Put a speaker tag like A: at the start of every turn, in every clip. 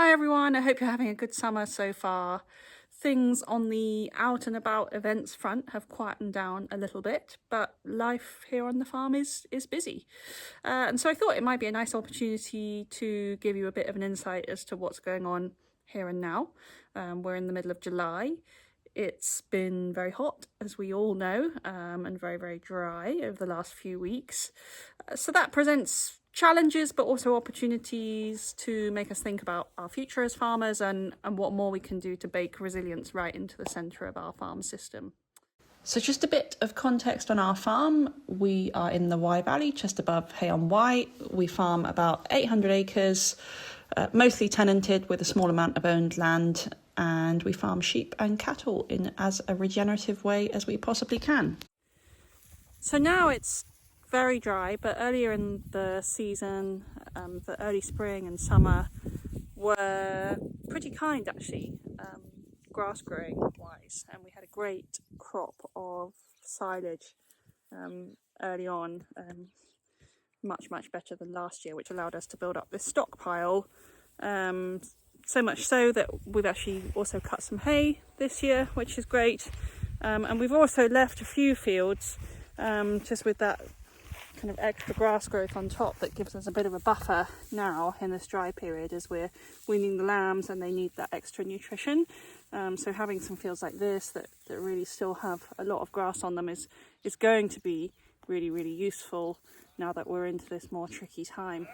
A: Hi everyone, I hope you're having a good summer so far. Things on the out and about events front have quietened down a little bit, but life here on the farm is busy. And so I thought it might be a nice opportunity to give you a bit of an insight as to what's going on here and now. We're in the middle of July. It's been very hot, as we all know, and very dry over the last few weeks. So that presents challenges but also opportunities to make us think about our future as farmers and what more we can do to bake resilience right into the centre of our farm system. So just a bit of context on our farm. We are in the Wye Valley, just above Hay-on-Wye. We farm about 800 acres, mostly tenanted with a small amount of owned land, and we farm sheep and cattle in as a regenerative way as we possibly can. So now it's very dry, but earlier in the season, the early spring and summer were pretty kind actually, grass growing wise, and we had a great crop of silage early on, much better than last year, which allowed us to build up this stockpile, so much so that we've actually also cut some hay this year, which is great, and we've also left a few fields just with that kind of extra grass growth on top that gives us a bit of a buffer now in this dry period as we're weaning the lambs and they need that extra nutrition. So having some fields like this that really still have a lot of grass on them is going to be really useful now that we're into this more tricky time.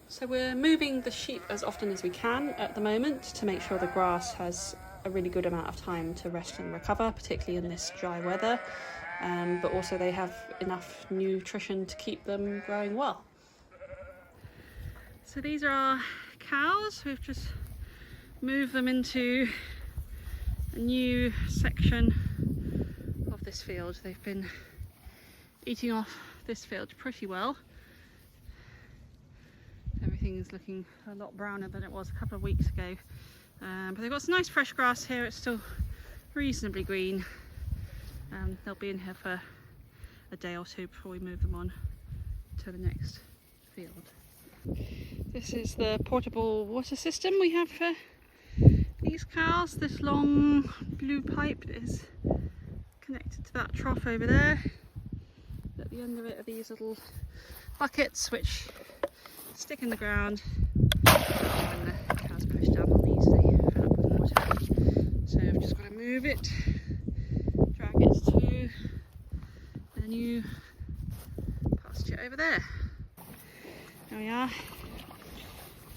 A: So we're moving the sheep as often as we can at the moment to make sure the grass has a really good amount of time to rest and recover, particularly in this dry weather. But also they have enough nutrition to keep them growing well. So these are our cows. We've just moved them into a new section of this field. They've been eating off this field pretty well. Everything is looking a lot browner than it was a couple of weeks ago. But they've got some nice fresh grass here. It's still reasonably green. They'll be in here for a day or two before we move them on to the next field. This is the portable water system we have for these cows. This long blue pipe is connected to that trough over there. At the end of it are these little buckets which stick in the ground. When the cows push down on these, they fill up with water. So I've just got to move it, drag it to the new pasture over there. There we are.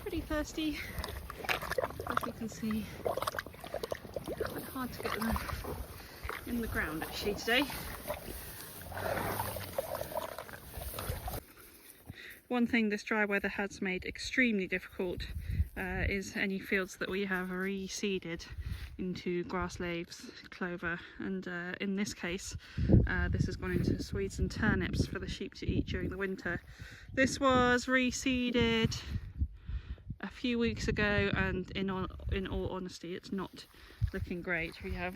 A: Pretty thirsty, as you can see. Quite hard to get them in the ground actually today. One thing this dry weather has made extremely difficult is any fields that we have reseeded into grass laves, clover, and in this case this has gone into Swedes and turnips for the sheep to eat during the winter. This was reseeded a few weeks ago, and in all honesty it's not looking great. We have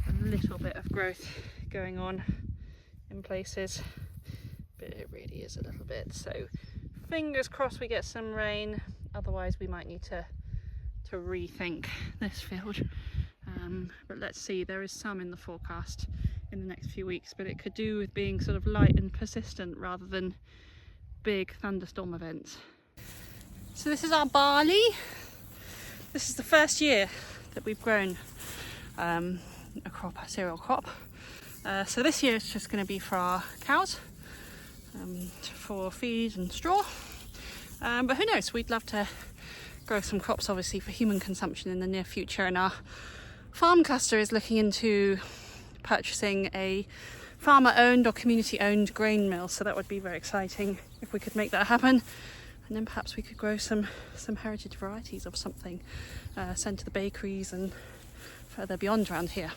A: a little bit of growth going on in places, but it really is a little bit, so fingers crossed we get some rain, otherwise we might need to rethink this field. But let's see, there is some in the forecast in the next few weeks, but it could do with being sort of light and persistent rather than big thunderstorm events. So this is our barley. This is the first year that we've grown a cereal crop. So this year it's just going to be for our cows, for feed and straw, but who knows, we'd love to grow some crops obviously for human consumption in the near future, and our farm cluster is looking into purchasing a farmer owned or community owned grain mill, so that would be very exciting if we could make that happen, and then perhaps we could grow some heritage varieties of something, sent to the bakeries and further beyond around here.